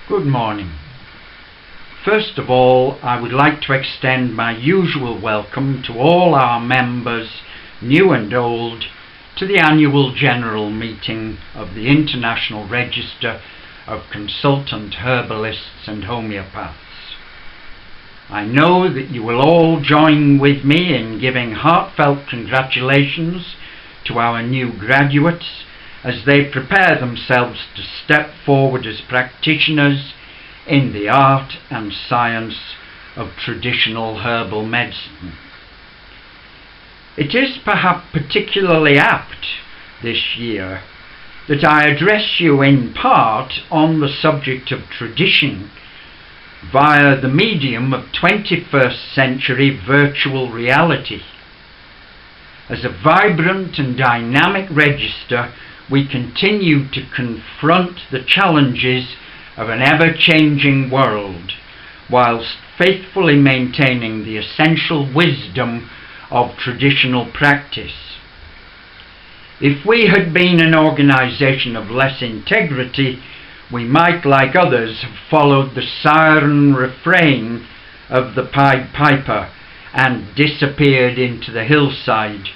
Good morning. First of all, I would like to extend my usual welcome to all our members, new and old, to the annual general meeting of the International Register of Consultant Herbalists and Homeopaths. I know that you will all join with me in giving heartfelt congratulations to our new graduates as they prepare themselves to step forward as practitioners in the art and science of traditional herbal medicine. It is perhaps particularly apt this year that I address you in part on the subject of tradition via the medium of 21st century virtual reality. As a vibrant and dynamic register, we continue to confront the challenges of an ever-changing world, whilst faithfully maintaining the essential wisdom of traditional practice. If we had been an organisation of less integrity, we might, like others, have followed the siren refrain of the Pied Piper and disappeared into the hillside,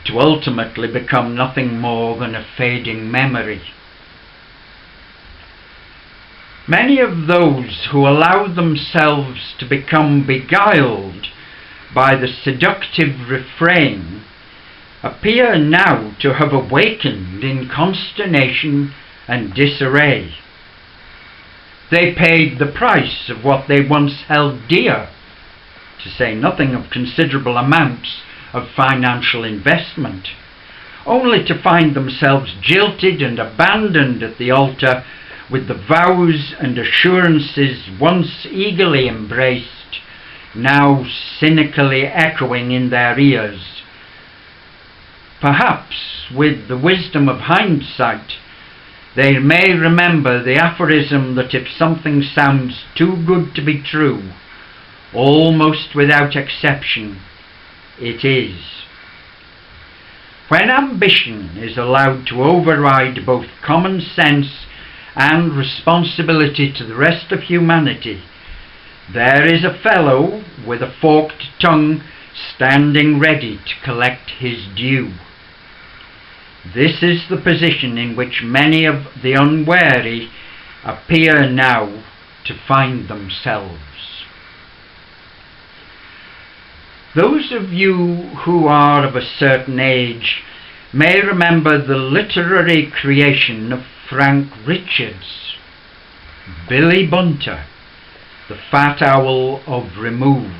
to ultimately become nothing more than a fading memory. Many of those who allow themselves to become beguiled by the seductive refrain appear now to have awakened in consternation and disarray. They paid the price of what they once held dear, to say nothing of considerable amounts of financial investment, only to find themselves jilted and abandoned at the altar with the vows and assurances once eagerly embraced, now cynically echoing in their ears. Perhaps, with the wisdom of hindsight, they may remember the aphorism that if something sounds too good to be true, almost without exception, it is. When ambition is allowed to override both common sense and responsibility to the rest of humanity, there is a fellow with a forked tongue standing ready to collect his due. This is the position in which many of the unwary appear now to find themselves. Those of you who are of a certain age may remember the literary creation of Frank Richards, Billy Bunter, the fat owl of remove.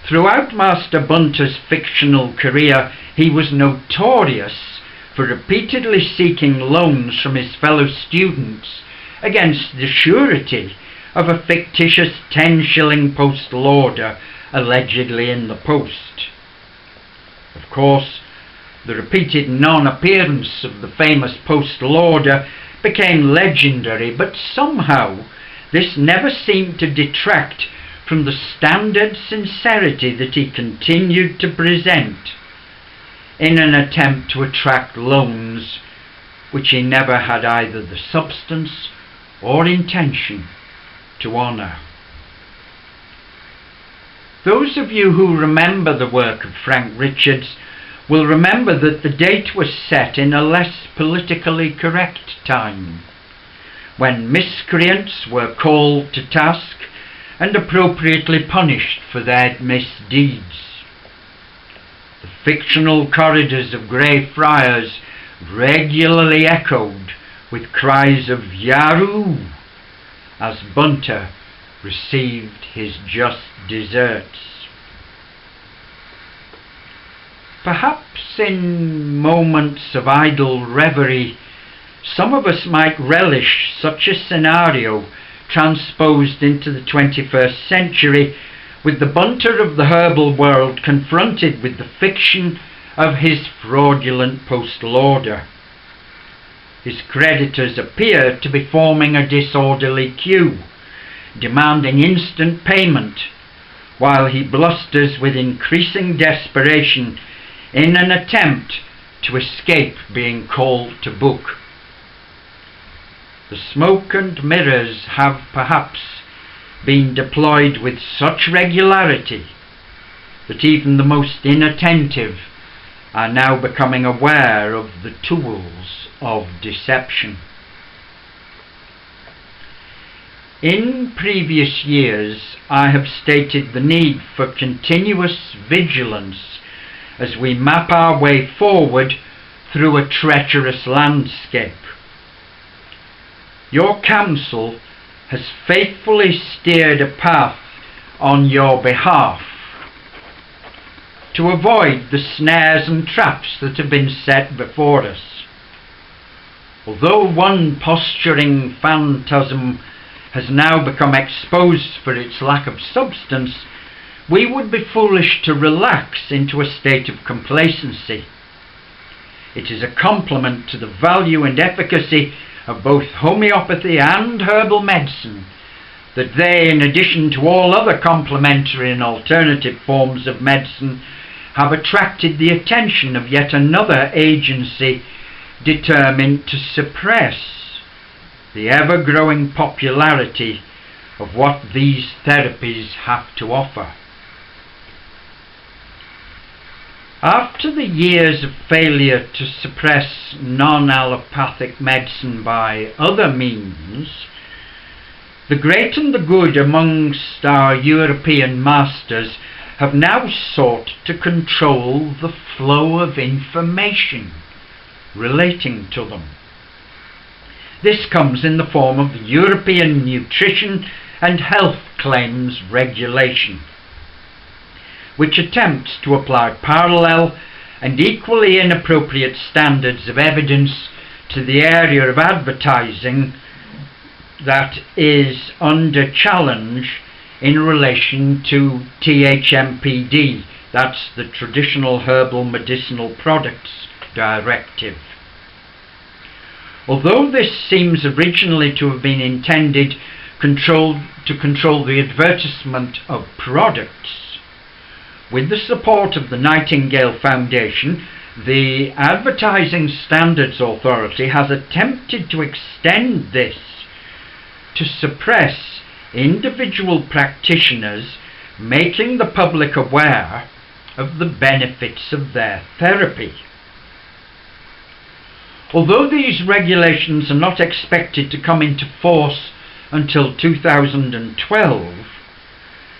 Throughout Master Bunter's fictional career, he was notorious for repeatedly seeking loans from his fellow students against the surety of a fictitious 10-shilling postal order allegedly in the post. Of course, the repeated non-appearance of the famous postal order became legendary, but somehow this never seemed to detract from the standard sincerity that he continued to present in an attempt to attract loans which he never had either the substance or intention to honour. Those of you who remember the work of Frank Richards will remember that the date was set in a less politically correct time, when miscreants were called to task and appropriately punished for their misdeeds. The fictional corridors of Grey Friars regularly echoed with cries of "Yahoo!" as Bunter received his just deserts. Perhaps in moments of idle reverie, some of us might relish such a scenario transposed into the 21st century, with the Bunter of the herbal world confronted with the fiction of his fraudulent postal order. His creditors appear to be forming a disorderly queue, demanding instant payment, while he blusters with increasing desperation in an attempt to escape being called to book. The smoke and mirrors have perhaps been deployed with such regularity that even the most inattentive are now becoming aware of the tools of deception. In previous years, I have stated the need for continuous vigilance as we map our way forward through a treacherous landscape. Your counsel has faithfully steered a path on your behalf to avoid the snares and traps that have been set before us. Although one posturing phantasm has now become exposed for its lack of substance, we would be foolish to relax into a state of complacency. It is a compliment to the value and efficacy of both homeopathy and herbal medicine that they, in addition to all other complementary and alternative forms of medicine, have attracted the attention of yet another agency determined to suppress the ever-growing popularity of what these therapies have to offer. After the years of failure to suppress non-allopathic medicine by other means, the great and the good amongst our European masters have now sought to control the flow of information relating to them. This comes in the form of the European Nutrition and Health Claims Regulation, which attempts to apply parallel and equally inappropriate standards of evidence to the area of advertising that is under challenge in relation to THMPD, that's the Traditional Herbal Medicinal Products Directive. Although this seems originally to have been intended to control the advertisement of products, with the support of the Nightingale Foundation, the Advertising Standards Authority has attempted to extend this to suppress individual practitioners making the public aware of the benefits of their therapy. Although these regulations are not expected to come into force until 2012,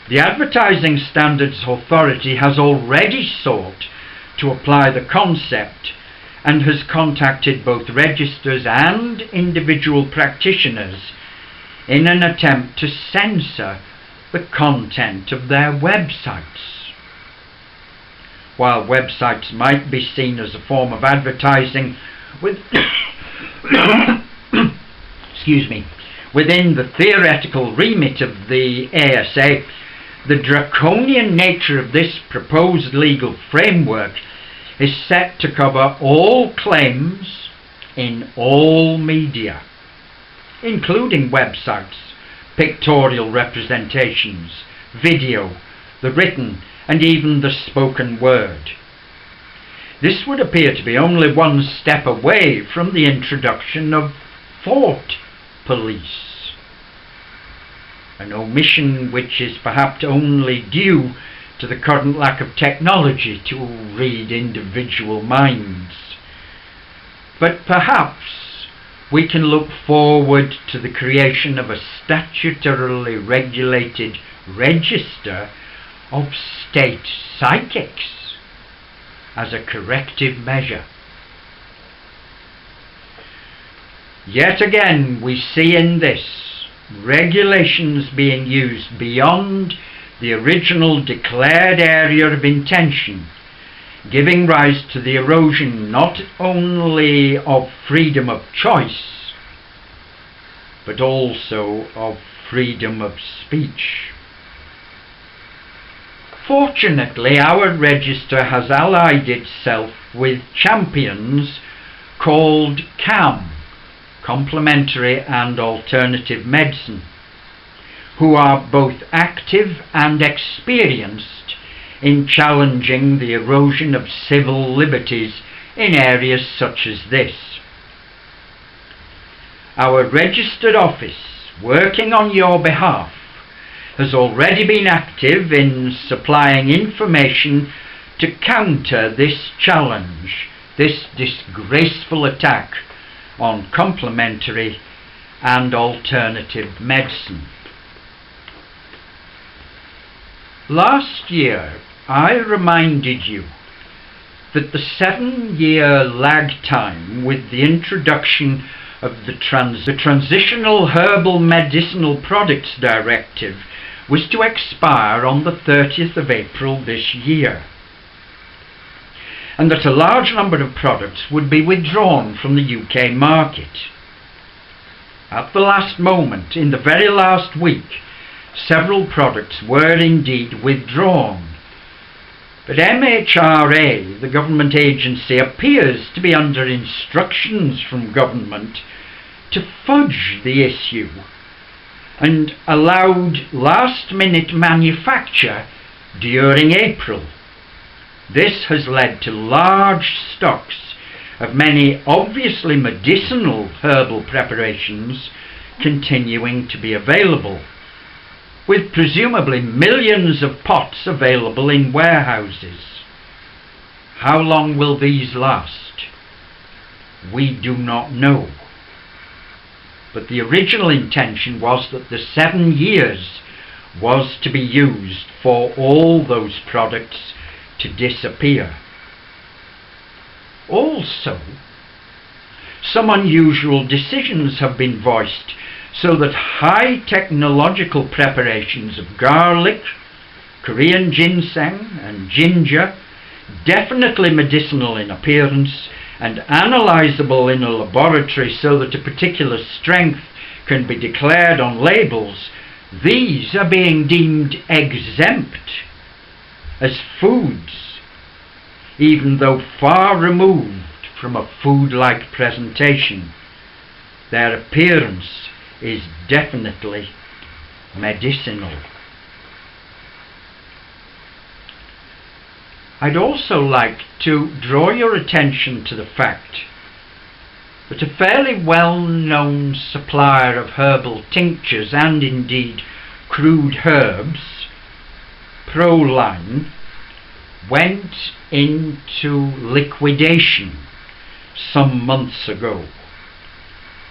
the Advertising Standards Authority has already sought to apply the concept and has contacted both registers and individual practitioners in an attempt to censor the content of their websites. While websites might be seen as a form of advertising within the theoretical remit of the ASA, the draconian nature of this proposed legal framework is set to cover all claims in all media, including websites, pictorial representations, video, the written and even the spoken word. This would appear to be only one step away from the introduction of thought police, an omission which is perhaps only due to the current lack of technology to read individual minds. But perhaps we can look forward to the creation of a statutorily regulated register of state psychics as a corrective measure. Yet again we see in this regulations being used beyond the original declared area of intention, giving rise to the erosion not only of freedom of choice, but also of freedom of speech. Fortunately, our register has allied itself with champions called CAM, Complementary and Alternative Medicine, who are both active and experienced in challenging the erosion of civil liberties in areas such as this. our registered office, working on your behalf, has already been active in supplying information to counter this challenge, this disgraceful attack on complementary and alternative medicine. Last year, I reminded you that the 7-year lag time with the introduction of the Transitional Herbal Medicinal Products Directive was to expire on the 30th of April this year, and that a large number of products would be withdrawn from the UK market. At the last moment, in the very last week, several products were indeed withdrawn. But MHRA, the government agency, appears to be under instructions from government to fudge the issue and allowed last-minute manufacture during April. This has led to large stocks of many obviously medicinal herbal preparations continuing to be available, with presumably millions of pots available in warehouses. How long will these last? We do not know. But the original intention was that the 7 years was to be used for all those products to disappear. Also, some unusual decisions have been voiced so that high technological preparations of garlic, Korean ginseng and ginger, definitely medicinal in appearance and analysable in a laboratory so that a particular strength can be declared on labels, these are being deemed exempt as foods, even though far removed from a food-like presentation. Their appearance is definitely medicinal. I'd also like to draw your attention to the fact that a fairly well-known supplier of herbal tinctures and indeed crude herbs, Proline, went into liquidation some months ago.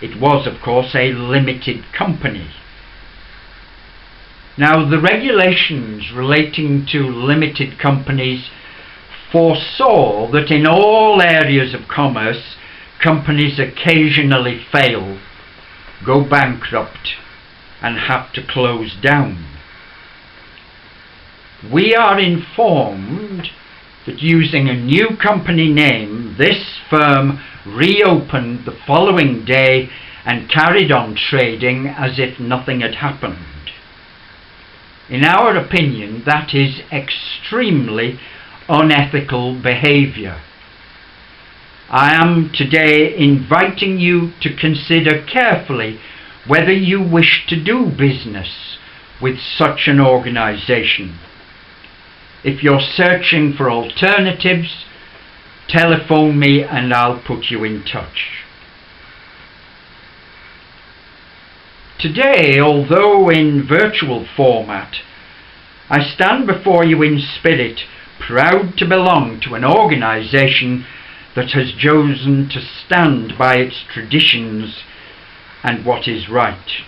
It was, of course, a limited company. Now, the regulations relating to limited companies foresaw that in all areas of commerce, companies occasionally fail, go bankrupt, and have to close down. We are informed that using a new company name, this firm reopened the following day and carried on trading as if nothing had happened. In our opinion, that is extremely unethical behaviour. I am today inviting you to consider carefully whether you wish to do business with such an organisation. If you're searching for alternatives, telephone me and I'll put you in touch. Today, although in virtual format, I stand before you in spirit, proud to belong to an organisation that has chosen to stand by its traditions and what is right.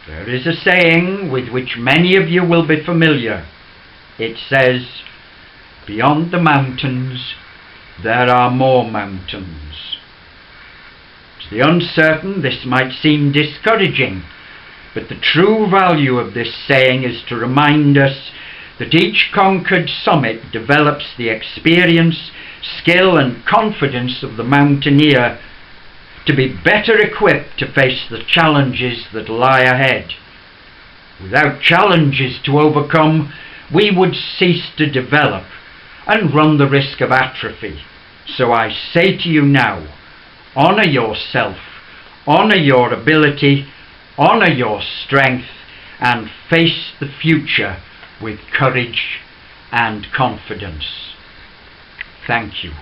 There is a saying with which many of you will be familiar. It says, "Beyond the mountains, there are more mountains." To the uncertain, this might seem discouraging, but the true value of this saying is to remind us that each conquered summit develops the experience, skill and confidence of the mountaineer to be better equipped to face the challenges that lie ahead. Without challenges to overcome, we would cease to develop and run the risk of atrophy. So I say to you now, honour yourself, honour your ability, honour your strength, and face the future with courage and confidence. Thank you.